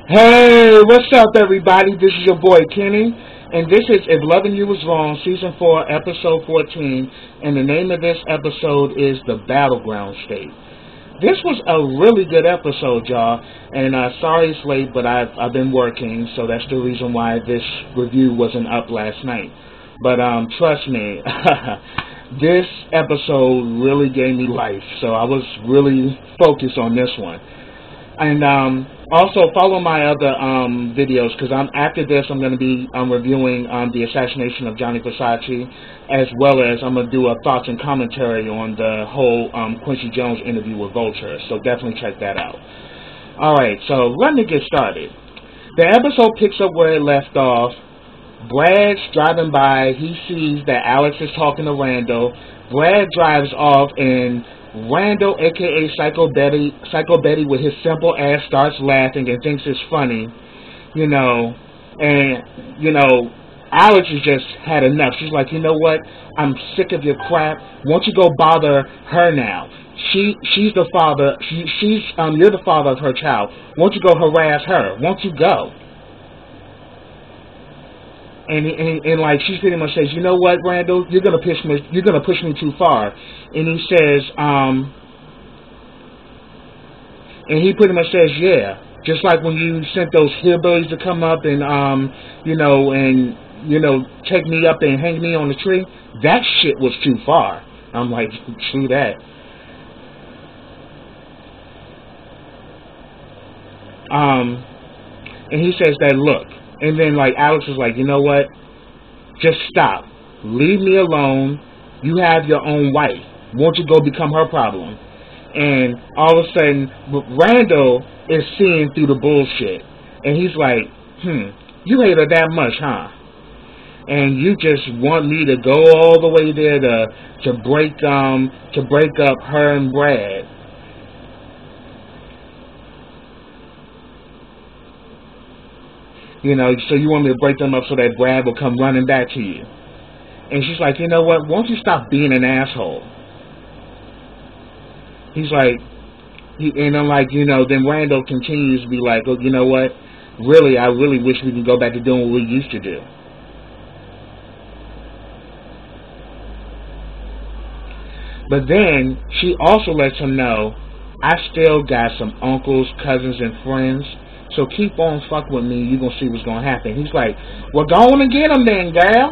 Hey, what's up, everybody? This is your boy Kenny, and this is If Loving You Was Wrong, Season 4, Episode 14, and the name of this episode is The Battleground State. This was a really good episode, y'all, and sorry it's late, but I've been working, so that's the reason why this review wasn't up last night. But trust me, this episode really gave me life, so I was really focused on this one. And also follow my other videos, because after this I'm going to be reviewing the assassination of Johnny Versace, as well as I'm going to do a thoughts and commentary on the whole Quincy Jones interview with Vulture. So definitely check that out. Alright, so let me get started. The episode picks up where it left off. Brad's driving by. He sees that Alex is talking to Randall. Brad drives off, and Randall, aka Psycho Betty with his simple ass starts laughing and thinks it's funny, and Alex has just had enough. She's like, you know what? I'm sick of your crap. Won't you go bother her now? She's the father. You're the father of her child. Won't you go harass her? Won't you go? And like she pretty much says, you know what, Randall, you're gonna push me too far. And he says, and he pretty much says, yeah, just like when you sent those hillbillies to come up and take me up and hang me on the tree. That shit was too far. I'm like, true that. And he says that, look. And then, like, Alex is like, you know what? Just stop. Leave me alone. You have your own wife. Won't you go become her problem? And all of a sudden, Randall is seeing through the bullshit. And he's like, you hate her that much, huh? And you just want me to go all the way there to break up her and Brad. So you want me to break them up so that Brad will come running back to you. And she's like, you know what? Won't you stop being an asshole? He's like, then Randall continues to be like, oh, you know what? Really, I really wish we could go back to doing what we used to do. But then she also lets him know, I still got some uncles, cousins, and friends. So keep on fucking with me, you're going to see what's going to happen. He's like, well, go on and get them then, girl.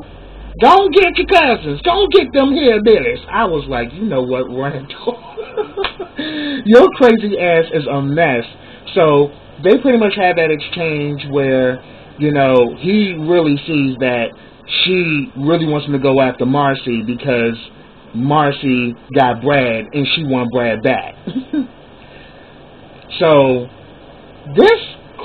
Go on get your cousins. Go on get them hillbillies. I was like, you know what, Randall? Your crazy ass is a mess. So they pretty much had that exchange where, he really sees that she really wants him to go after Marcy because Marcy got Brad and she won Brad back. So this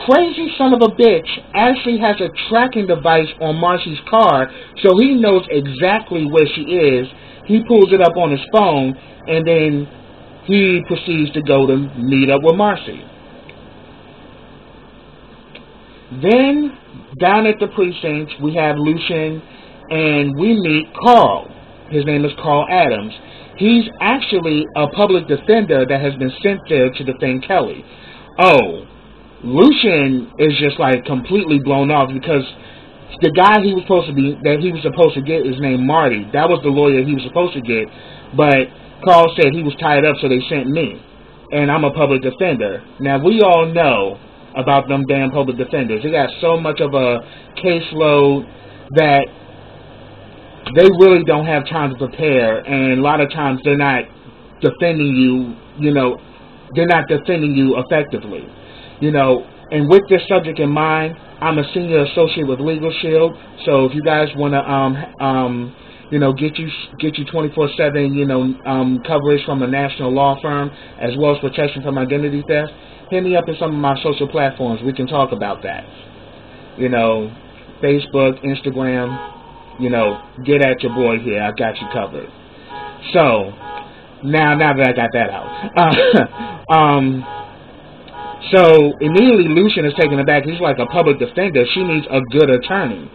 crazy son of a bitch actually has a tracking device on Marcy's car, so he knows exactly where she is. He pulls it up on his phone, and then he proceeds to go to meet up with Marcy. Then, down at the precinct, we have Lucian, and we meet Carl. His name is Carl Adams. He's actually a public defender that has been sent there to defend Kelly. Oh, Lucian is just like completely blown off because the guy he was supposed to get is named Marty. That was the lawyer he was supposed to get, but Carl said he was tied up, so they sent me, and I'm a public defender. Now we all know about them damn public defenders. They got so much of a caseload that they really don't have time to prepare, and a lot of times they're not defending you. They're not defending you effectively. And with this subject in mind, I'm a senior associate with Legal Shield. So if you guys want to, get you 24/7, coverage from a national law firm as well as protection from identity theft, hit me up in some of my social platforms. We can talk about that. Facebook, Instagram. Get at your boy here. I got you covered. So now that I got that out. So immediately Lucian is taken aback. He's like, a public defender. She needs a good attorney.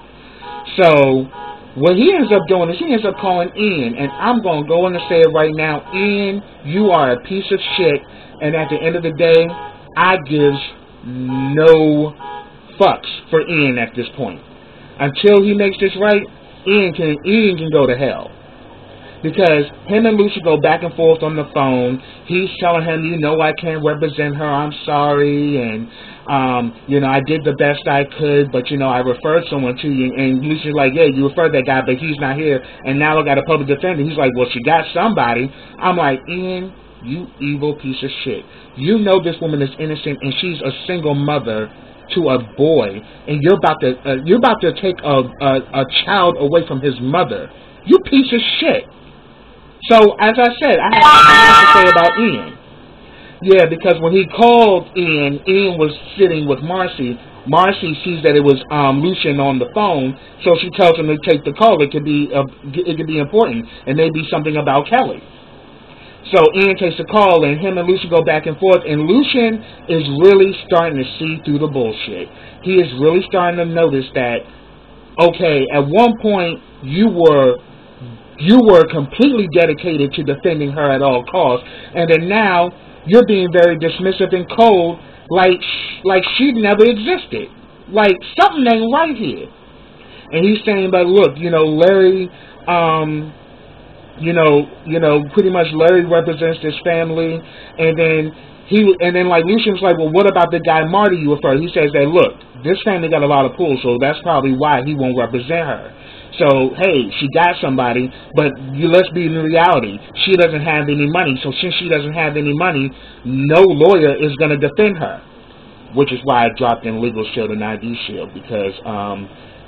So what he ends up doing is he ends up calling Ian. And I'm going to go in and say it right now. Ian, you are a piece of shit. And at the end of the day, I gives no fucks for Ian at this point. Until he makes this right, Ian can go to hell. Because him and Lucy go back and forth on the phone. He's telling him, I can't represent her. I'm sorry. And, I did the best I could. But, I referred someone to you. And Lucy's like, yeah, you referred that guy, but he's not here. And now I got a public defender. He's like, well, she got somebody. I'm like, Ian, you evil piece of shit. You know this woman is innocent, and she's a single mother to a boy. And you're about to take a child away from his mother. You piece of shit. So, as I said, I have nothing else to say about Ian. Yeah, because when he called Ian was sitting with Marcy. Marcy sees that it was Lucian on the phone, so she tells him to take the call. It could be important. It may be something about Kelly. So Ian takes the call, and him and Lucian go back and forth. And Lucian is really starting to see through the bullshit. He is really starting to notice that, okay, at one point you were completely dedicated to defending her at all costs, and then now you're being very dismissive and cold, like she never existed. Like something ain't right here. And he's saying, but look, Larry, pretty much Larry represents this family, and then like Lucian's like, well, what about the guy Marty you referred? He says that, look, this family got a lot of pull, so that's probably why he won't represent her. So, hey, she got somebody, but let's be in reality. She doesn't have any money. So since she doesn't have any money, no lawyer is going to defend her. Which is why I dropped in Legal Shield and ID Shield. Because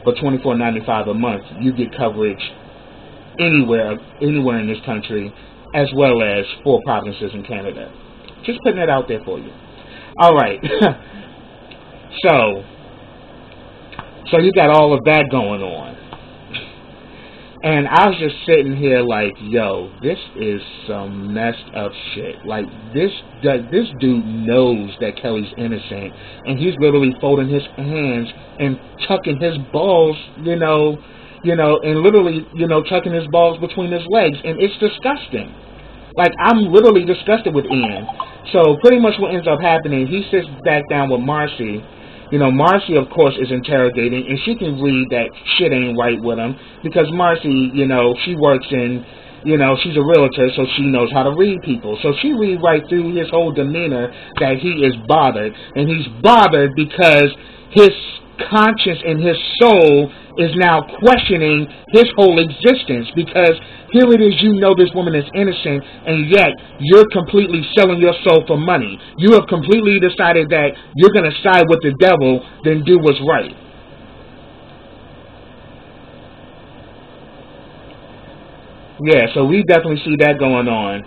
for $24.95 a month, you get coverage anywhere in this country, as well as 4 provinces in Canada. Just putting it out there for you. All right. So you got all of that going on. And I was just sitting here like, yo, this is some messed up shit. Like, this dude knows that Kelly's innocent, and he's literally folding his hands and tucking his balls, and literally, tucking his balls between his legs, and it's disgusting. Like, I'm literally disgusted with Ian. So pretty much what ends up happening, he sits back down with Marcy. Marcy, of course, is interrogating, and she can read that shit ain't right with him, because Marcy, she works in, she's a realtor, so she knows how to read people. So she read right through his whole demeanor that he is bothered, and he's bothered because his conscience and his soul is now questioning his whole existence, because here it is, this woman is innocent, and yet you're completely selling your soul for money. You have completely decided that you're going to side with the devil than do what's right. Yeah, so we definitely see that going on.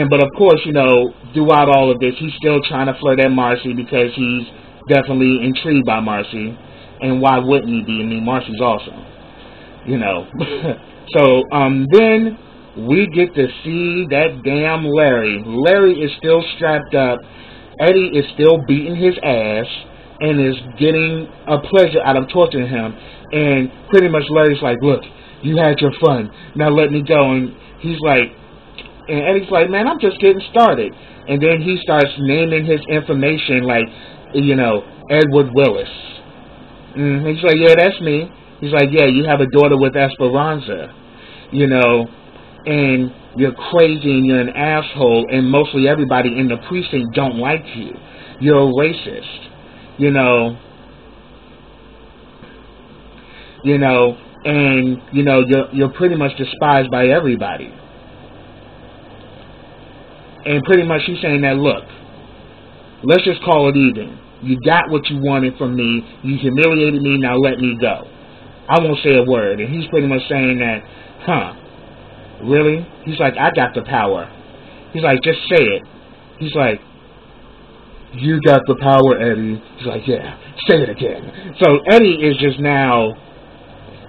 But of course, throughout all of this, he's still trying to flirt at Marcy because he's definitely intrigued by Marcy. And why wouldn't he be? I mean, Marcy's awesome. So, then we get to see that damn Larry. Larry is still strapped up. Eddie is still beating his ass and is getting a pleasure out of torturing him. And pretty much Larry's like, look, you had your fun. Now let me go. And he's like, and Eddie's like, man, I'm just getting started. And then he starts naming his information like, Edward Willis. He's like, yeah, that's me. He's like, yeah, you have a daughter with Esperanza, and you're crazy and you're an asshole, and mostly everybody in the precinct don't like you. You're a racist, and you're pretty much despised by everybody. And pretty much he's saying that, look, let's just call it even. You got what you wanted from me. You humiliated me. Now let me go. I won't say a word. And he's pretty much saying that, really? He's like, I got the power. He's like, just say it. He's like, you got the power, Eddie. He's like, yeah, say it again. So Eddie is just now,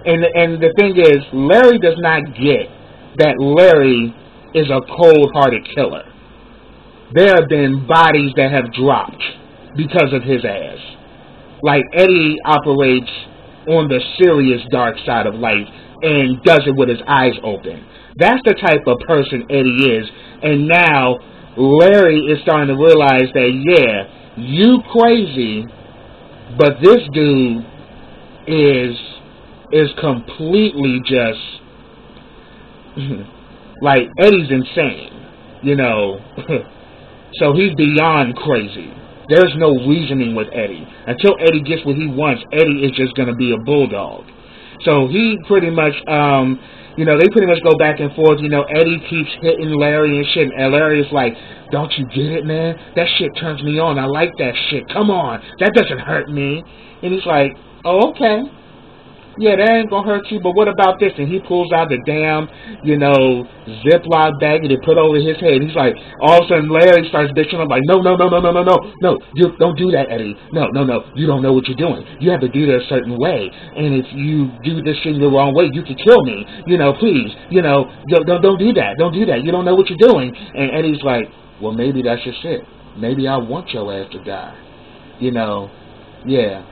and the thing is, Larry does not get that Larry is a cold-hearted killer. There have been bodies that have dropped because of his ass. Like, Eddie operates on the serious dark side of life and does it with his eyes open. That's the type of person Eddie is. And now Larry is starting to realize that, yeah, you crazy, but this dude is completely just like Eddie's insane, you know. So he's beyond crazy. There's no reasoning with Eddie. Until Eddie gets what he wants, Eddie is just going to be a bulldog. So he pretty much, they pretty much go back and forth. Eddie keeps hitting Larry and shit. And Larry is like, don't you get it, man? That shit turns me on. I like that shit. Come on. That doesn't hurt me. And he's like, oh, okay. Yeah, that ain't gonna hurt you, but what about this? And he pulls out the damn, Ziploc bag and they put over his head. He's like, all of a sudden Larry starts bitching. I'm like, no, you don't do that, Eddie. No, you don't know what you're doing. You have to do it a certain way. And if you do this thing the wrong way, you could kill me. Please, don't do that. Don't do that. You don't know what you're doing. And Eddie's like, well, maybe that's just it. Maybe I want your ass to die. Yeah.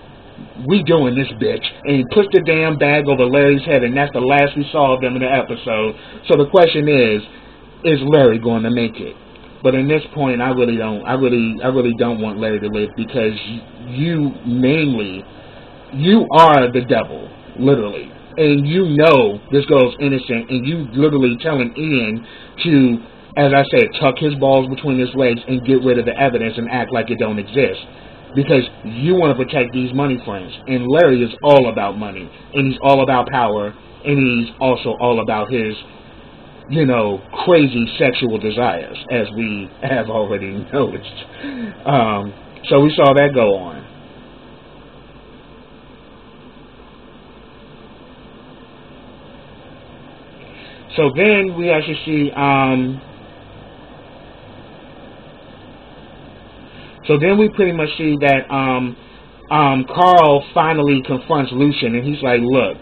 We doing this, bitch. And he puts the damn bag over Larry's head, and that's the last we saw of them in the episode. So the question is Larry going to make it? But in this point, I really don't want Larry to live, because you are the devil, literally. And this girl's innocent, and you literally telling Ian to, as I said, tuck his balls between his legs and get rid of the evidence and act like it don't exist. Because you want to protect these money friends. And Larry is all about money. And he's all about power. And he's also all about his, crazy sexual desires, as we have already noticed. So we saw that go on. So then we actually see... So then we pretty much see that Carl finally confronts Lucian, and he's like, look,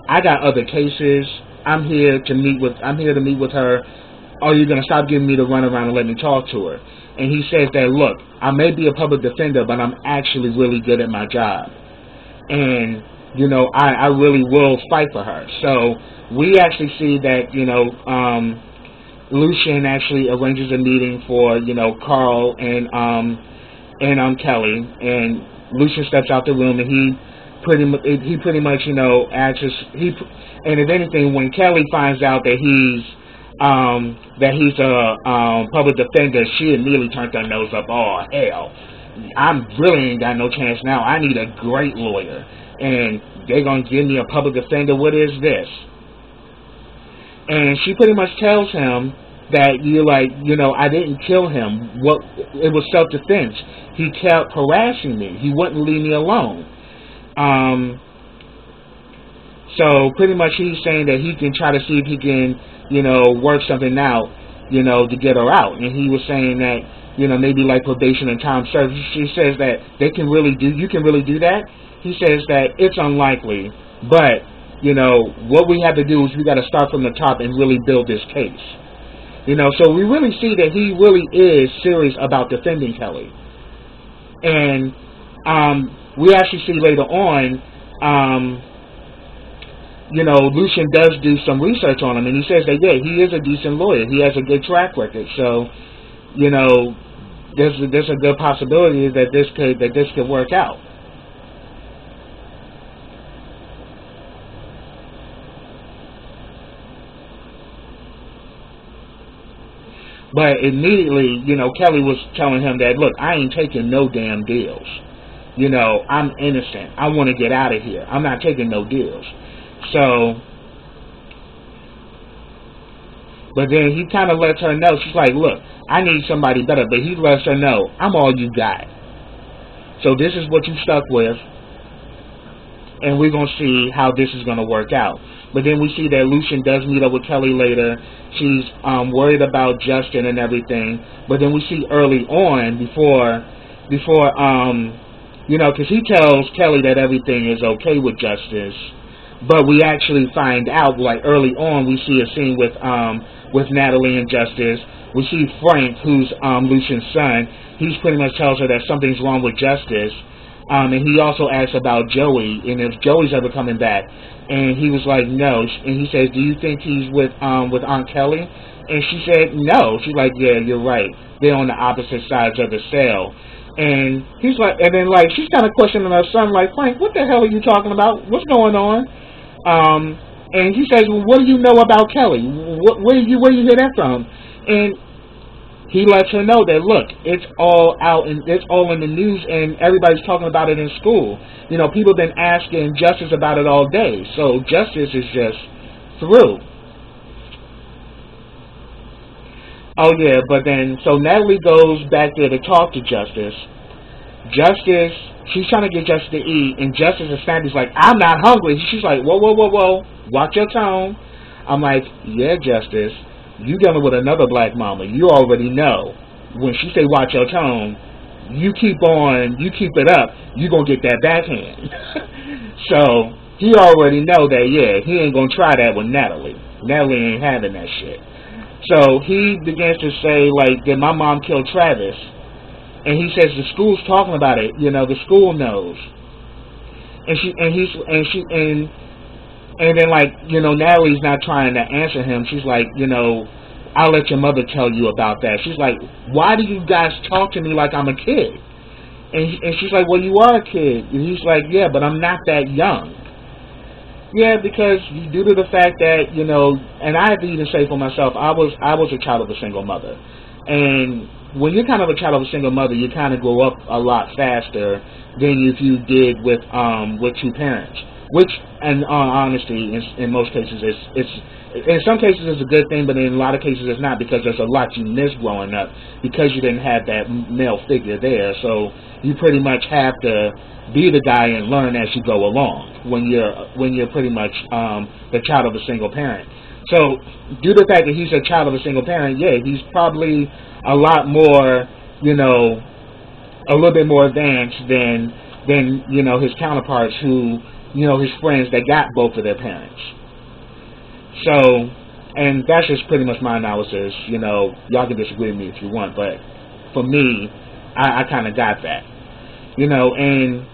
I got other cases. I'm here to meet with her. Are you going to stop giving me the runaround and let me talk to her? And he says that, look, I may be a public defender, but I'm actually really good at my job. And, I really will fight for her. So we actually see that, Lucian actually arranges a meeting for, Carl and Kelly, and Lucian steps out the room, and he pretty much, asks, and if anything, when Kelly finds out that he's a public defender, she immediately turns her nose up. Oh, hell, I really ain't got no chance now. I need a great lawyer, and they're gonna give me a public defender. What is this? And she pretty much tells him that I didn't kill him. It was self-defense. He kept harassing me. He wouldn't leave me alone. So pretty much he's saying that he can try to see if he can, work something out, to get her out. And he was saying that, maybe like probation and time served. She says that you can really do that. He says that it's unlikely, but what we have to do is we got to start from the top and really build this case. So we really see that he really is serious about defending Kelly. And we actually see later on, Lucian does do some research on him, and he says that, yeah, he is a decent lawyer. He has a good track record. So, there's a good possibility that this could work out. But immediately, Kelly was telling him that, look, I ain't taking no damn deals. I'm innocent. I want to get out of here. I'm not taking no deals. So, but then he kind of lets her know. She's like, look, I need somebody better. But he lets her know, I'm all you got. So this is what you stuck with. And we're going to see how this is going to work out. But then we see that Lucian does meet up with Kelly later. She's worried about Justin and everything. But then we see early on, before because he tells Kelly that everything is okay with Justice. But we actually find out, like early on, we see a scene with Natalie and Justice. We see Frank, who's Lucian's son. He pretty much tells her that something's wrong with Justice. And he also asks about Joey, and if Joey's ever coming back. And he was like, no. And he says, do you think he's with Aunt Kelly? And she said, no. She's like, yeah, you're right. They're on the opposite sides of the cell. And he's like, and then like she's kind of questioning her son, like, Frank, what the hell are you talking about? What's going on? And he says, well, what do you know about Kelly? Where you hear that from? And he lets her know that, look, it's all out and it's all in the news and everybody's talking about it in school. You know, people have been asking Justice about it all day. So Justice is just through. Oh, yeah, but then, so Natalie goes back there to talk to Justice. Justice, she's trying to get Justice to eat, and Justice is snappy. He's like, I'm not hungry. She's like, whoa. Watch your tone. I'm like, yeah, Justice, you dealing with another black mama. You already know. When she say watch your tone, you keep it up, you going to get that backhand. So, he already know that, yeah, he ain't going to try that with Natalie. Natalie ain't having that shit. So he begins to say, like, did my mom kill Travis? And he says the school's talking about it. You know, the school knows. And then, like, you know, Natalie's not trying to answer him. She's like, you know, I'll let your mother tell you about that. She's like, why do you guys talk to me like I'm a kid? And she's like, well, you are a kid. And he's like, yeah, but I'm not that young. Yeah, because due to the fact that, you know, and I have to even say for myself, I was a child of a single mother. And when you're kind of a child of a single mother, you kind of grow up a lot faster than if you did with two parents. Which, in all honesty, in most cases, it's in some cases it's a good thing, but in a lot of cases it's not, because there's a lot you miss growing up because you didn't have that male figure there. So you pretty much have to be the guy and learn as you go along when you're pretty much the child of a single parent. So due to the fact that he's a child of a single parent, yeah, he's probably a lot more, you know, a little bit more advanced than you know, his counterparts who, you know, his friends that got both of their parents. So, and that's just pretty much my analysis. You know, y'all can disagree with me if you want, but for me, I kind of got that. You know, and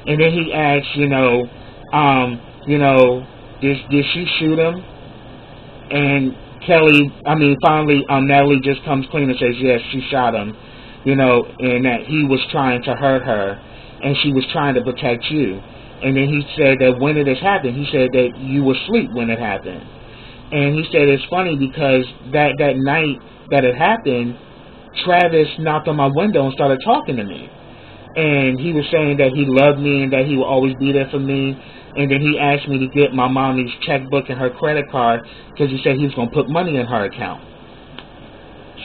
then he asks, you know, did she shoot him? And finally, Natalie just comes clean and says, yes, she shot him, you know, and that he was trying to hurt her, and she was trying to protect you. And then he said that when it has happened, he said that you were asleep when it happened. And he said it's funny because that night that it happened, Travis knocked on my window and started talking to me. And he was saying that he loved me and that he would always be there for me. And then he asked me to get my mommy's checkbook and her credit card because he said he was going to put money in her account.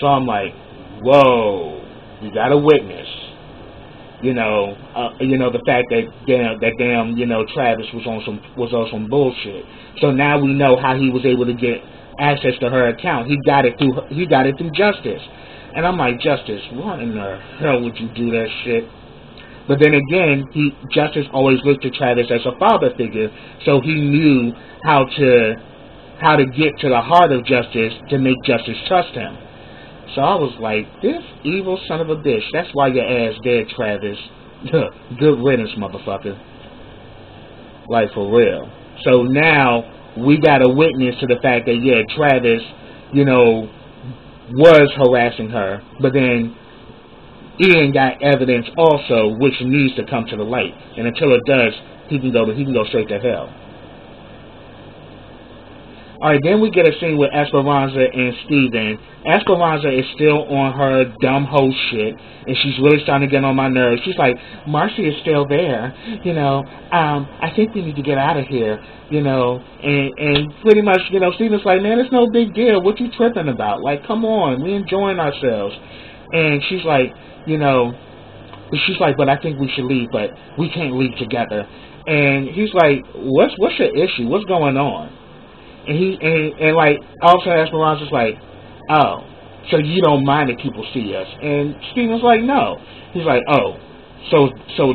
So I'm like, whoa, we got a witness. You know, the fact that damn, you know, Travis was on some bullshit. So now we know how he was able to get access to her account. He got it through Justice. And I'm like, Justice, what in the hell would you do that shit? But then again, Justice always looked at Travis as a father figure, so he knew how to get to the heart of Justice to make Justice trust him. So I was like, this evil son of a bitch. That's why your ass dead, Travis. Good riddance, motherfucker. Like, for real. So now we got a witness to the fact that, yeah, Travis, you know, was harassing her, but then Ian got evidence also, which needs to come to the light. And until it does, he can go straight to hell. Alright, then we get a scene with Esperanza and Steven. Esperanza is still on her dumb hoe shit, and she's really starting to get on my nerves. She's like, Marcy is still there, you know, I think we need to get out of here, you know, and pretty much, you know, Steven's like, man, it's no big deal, what you tripping about? Like, come on, we enjoying ourselves. And she's like, you know, but I think we should leave, but we can't leave together. And he's like, what's your issue? What's going on? And like, also Esperanza's like, oh, so you don't mind that people see us? And Steven's like, no. He's like, oh, so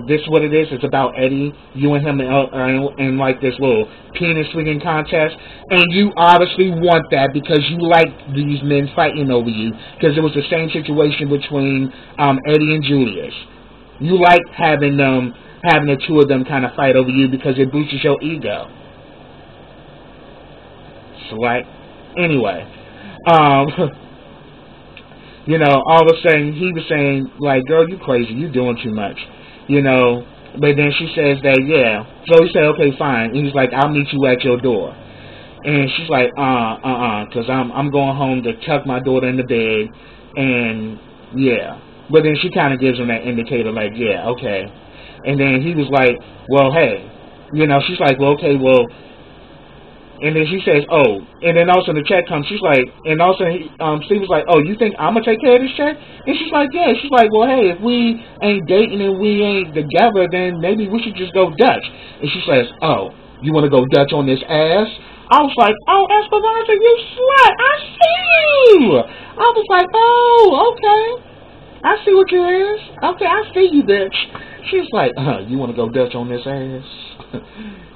this is what it is? It's about Eddie, you and him in like this little penis swinging contest, and you obviously want that because you like these men fighting over you, because it was the same situation between Eddie and Julius. You like having the two of them kind of fight over you because it boosts your ego. slut. Anyway, um, all of a sudden he was saying, like, girl, you crazy, you doing too much, But then she says that, yeah. So he said, okay, fine. And he's like, I'll meet you at your door. And she's like, because I'm going home to tuck my daughter in the bed, and yeah. But then she kind of gives him that indicator, like, yeah, okay. And then he was like, well, hey, she's like, well, okay, well. And then she says, oh, and then also the check comes. She's like, and also Steve was like, oh, you think I'm gonna take care of this check? And she's like, yeah. She's like, well, hey, if we ain't dating and we ain't together, then maybe we should just go Dutch. And she says, oh, you want to go Dutch on this ass? I was like, oh, Esperanza, you slut! I see you. I was like, oh, okay, I see what you is. Okay, I see you, bitch. She's like, you want to go Dutch on this ass?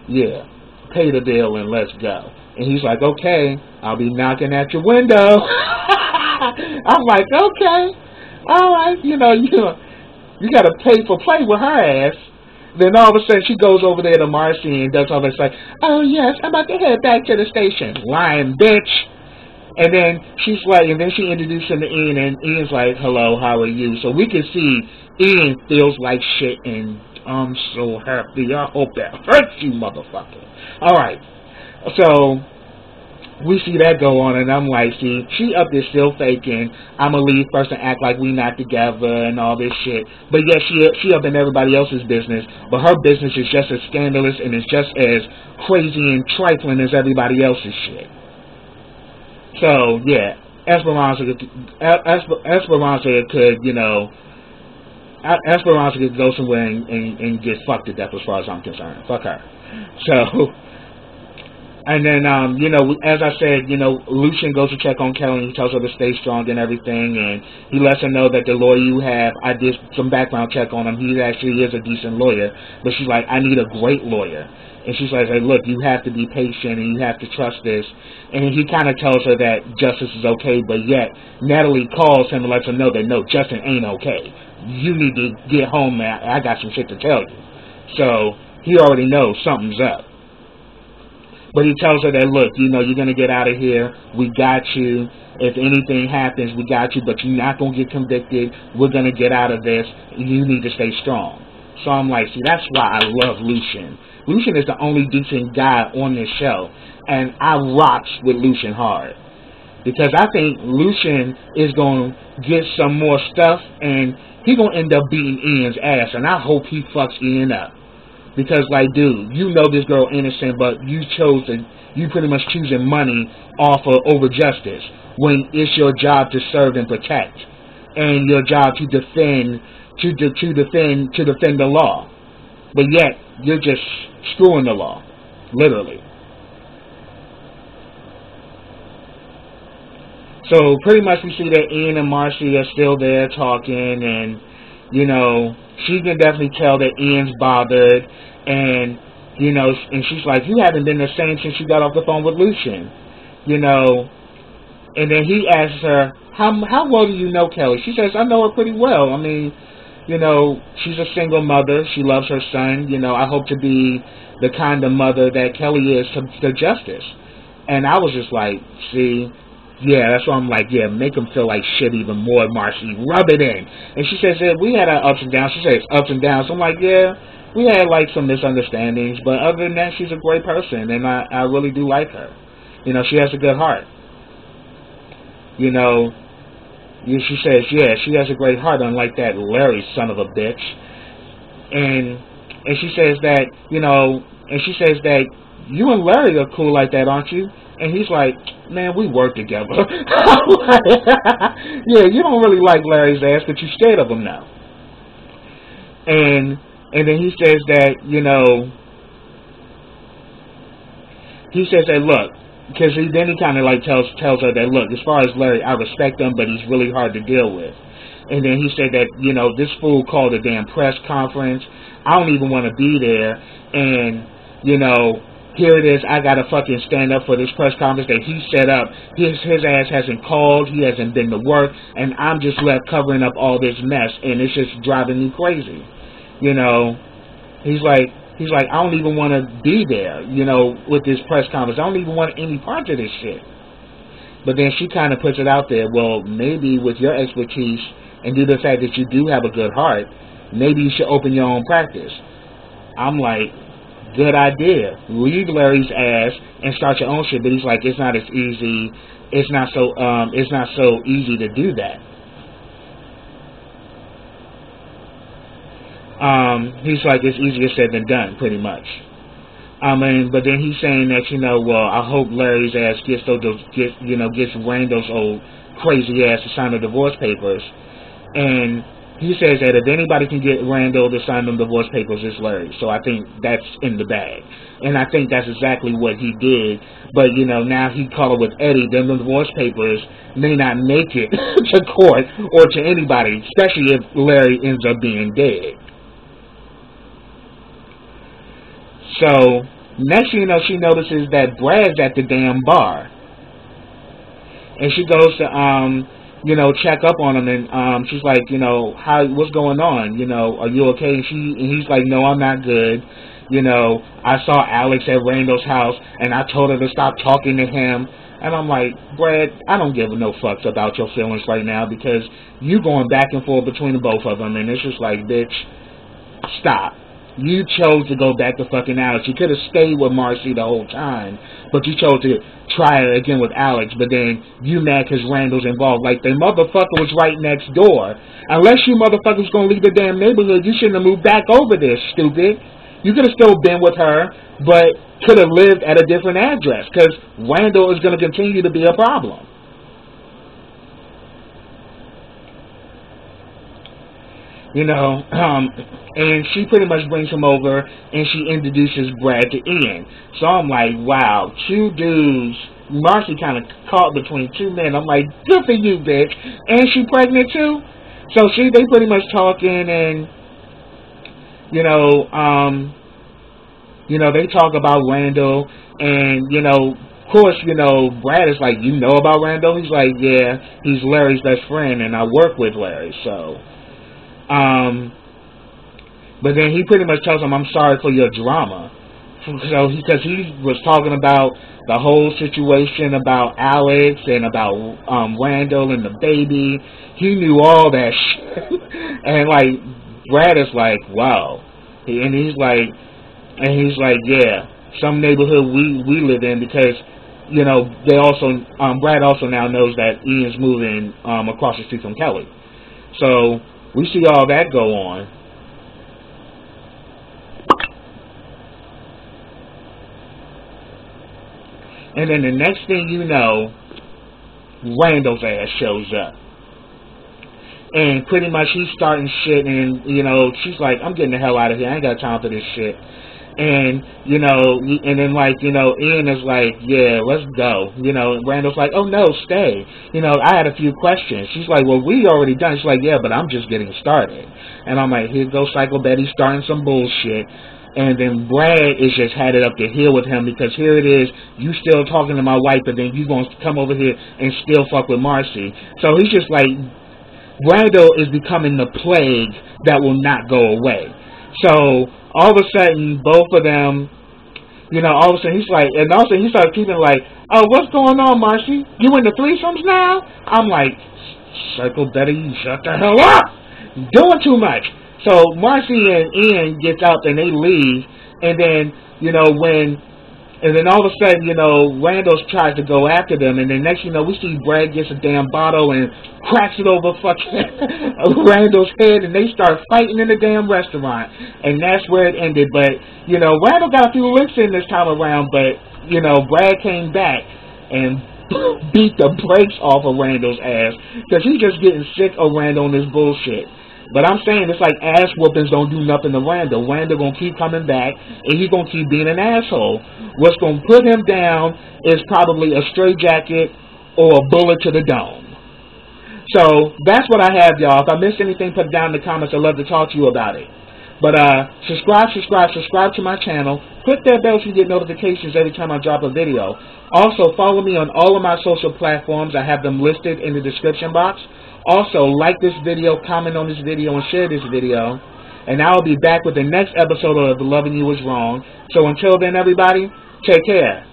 Yeah. Pay the bill and let's go. And he's like, okay, I'll be knocking at your window. I'm like, okay, all right, you got to pay for play with her ass. Then all of a sudden she goes over there to Marcy and does all this, like, oh yes, I'm about to head back to the station. Lying bitch. And then she's like, and then she introduced him to Ian, and Ian's like, hello, how are you? So we can see Ian feels like shit, and I'm so happy. I hope that hurts you, motherfucker. Alright, so we see that go on, and I'm like, see, she up there still faking, I'm going to leave first and act like we not together and all this shit. But yet she up in everybody else's business, but her business is just as scandalous and it's just as crazy and trifling as everybody else's shit. So, yeah, Esperanza could, Esperanza could go somewhere and get fucked to death as far as I'm concerned. Fuck her. So, and then, as I said, Lucian goes to check on Kelly and he tells her to stay strong and everything, and he lets her know that the lawyer you have, I did some background check on him, he actually is a decent lawyer, but she's like, I need a great lawyer. And she's like, hey, look, you have to be patient and you have to trust this. And he kind of tells her that justice is okay, but yet Natalie calls him and lets him know that, no, Justin ain't okay. You need to get home, man. I got some shit to tell you. So he already knows something's up. But he tells her that, look, you're going to get out of here. We got you. If anything happens, we got you, but you're not going to get convicted. We're going to get out of this. You need to stay strong. So I'm like, see, that's why I love Lucian. Lucian is the only decent guy on this show, and I rocks with Lucian hard. Because I think Lucian is going to get some more stuff, and he's going to end up beating Ian's ass, and I hope he fucks Ian up. Because, like, dude, you know this girl innocent, but you pretty much choosing money over justice, when it's your job to serve and protect, and your job to defend the law. But yet, you're just screwing the law, literally. So pretty much we see that Ian and Marcy are still there talking, and she can definitely tell that Ian's bothered, and and she's like, you haven't been the same since you got off the phone with Lucian, and then he asks her, how well do you know Kelly? She says, I know her pretty well. I mean, she's a single mother. She loves her son. I hope to be the kind of mother that Kelly is to Justice. And I was just like, see, yeah, that's why I'm like, yeah, make him feel like shit even more, Marcy. Rub it in. And she says, yeah, we had our ups and downs. She says, ups and downs. So I'm like, yeah, we had like some misunderstandings. But other than that, she's a great person. And I really do like her. She has a good heart. She says, yeah, she has a great heart, unlike that Larry son of a bitch. And she says that, you and Larry are cool like that, aren't you? And he's like, man, we work together. Yeah, you don't really like Larry's ass, but you're scared of him now. And then he says that, he says that, look, because then he kind of like tells her that, look, as far as Larry, I respect him, but he's really hard to deal with. And then he said that, this fool called a damn press conference. I don't even want to be there. And, here it is. I got to fucking stand up for this press conference that he set up. His ass hasn't called. He hasn't been to work. And I'm just left covering up all this mess. And it's just driving me crazy. He's like, He's like, I don't even want to be there, you know, with this press conference. I don't even want any part of this shit. But then she kind of puts it out there, well, maybe with your expertise and due to the fact that you do have a good heart, maybe you should open your own practice. I'm like, good idea. Leave Larry's ass and start your own shit. But he's like, it's not as easy. It's not so easy to do that. He's like, it's easier said than done, pretty much. But then he's saying that, you know, well, I hope Larry's ass gets Randall's old crazy ass to sign the divorce papers. And he says that if anybody can get Randall to sign them divorce papers, it's Larry. So I think that's in the bag. And I think that's exactly what he did. But, you know, now he called it with Eddie. Then the divorce papers may not make it to court or to anybody, especially if Larry ends up being dead. So, next thing you know, she notices that Brad's at the damn bar. And she goes to, you know, check up on him, and she's like, you know, what's going on? You know, are you okay? And he's like, no, I'm not good. You know, I saw Alex at Randall's house, and I told her to stop talking to him. And I'm like, Brad, I don't give no fucks about your feelings right now, because you going back and forth between the both of them, and it's just like, bitch, stop. You chose to go back to fucking Alex. You could have stayed with Marcy the whole time, but you chose to try it again with Alex, but then you mad because Randall's involved. Like, the motherfucker was right next door. Unless you motherfuckers gonna leave the damn neighborhood, you shouldn't have moved back over there, stupid. You could have still been with her, but could have lived at a different address, because Randall is going to continue to be a problem. You know, and she pretty much brings him over, and she introduces Brad to Ian. So I'm like, wow, two dudes. Marcy kind of caught between two men. I'm like, good for you, bitch. And she pregnant too? So they pretty much talking, and, they talk about Randall, and, of course, Brad is like, you know about Randall? He's like, yeah, he's Larry's best friend, and I work with Larry, so... but then he pretty much tells him, I'm sorry for your drama. So because he was talking about the whole situation about Alex and about Randall and the baby. He knew all that shit. And like Brad is like, wow. And he's like, yeah, some neighborhood we live in, because they also Brad also now knows that Ian's moving across the street from Kelly. So we see all that go on. And then the next thing you know, Randall's ass shows up. And pretty much he's starting shit, and, she's like, I'm getting the hell out of here. I ain't got time for this shit. And, and then, like, Ian is like, yeah, let's go. Randall's like, oh, no, stay. I had a few questions. She's like, well, we already done. She's like, yeah, but I'm just getting started. And I'm like, here goes Psycho Betty starting some bullshit. And then Brad is just had it up the hill with him, because here it is, you still talking to my wife, but then you going to come over here and still fuck with Marcy. So he's just like, Randall is becoming the plague that will not go away. So all of a sudden, both of them, all of a sudden he's like, and also he started keeping like, oh, what's going on, Marcy? You into threesomes now? I'm like, Psycho Betty, you shut the hell up! Doing too much. So Marcy and Ian gets up and they leave, and then, and then all of a sudden, Randall tries to go after them, and then next we see Brad gets a damn bottle and cracks it over fucking Randall's head, and they start fighting in the damn restaurant, and that's where it ended. But, Randall got a few licks in this time around, but, Brad came back and beat the brakes off of Randall's ass, because he's just getting sick of Randall and this bullshit. But I'm saying it's like ass whoopings don't do nothing to Randall. Randall gonna keep coming back, and he's gonna keep being an asshole. What's gonna put him down is probably a straitjacket or a bullet to the dome. So that's what I have, y'all. If I missed anything, put it down in the comments. I'd love to talk to you about it. But subscribe to my channel. Click that bell so you get notifications every time I drop a video. Also, follow me on all of my social platforms. I have them listed in the description box. Also, like this video, comment on this video, and share this video. and I will be back with the next episode of The Loving You Is Wrong. So until then, everybody, take care.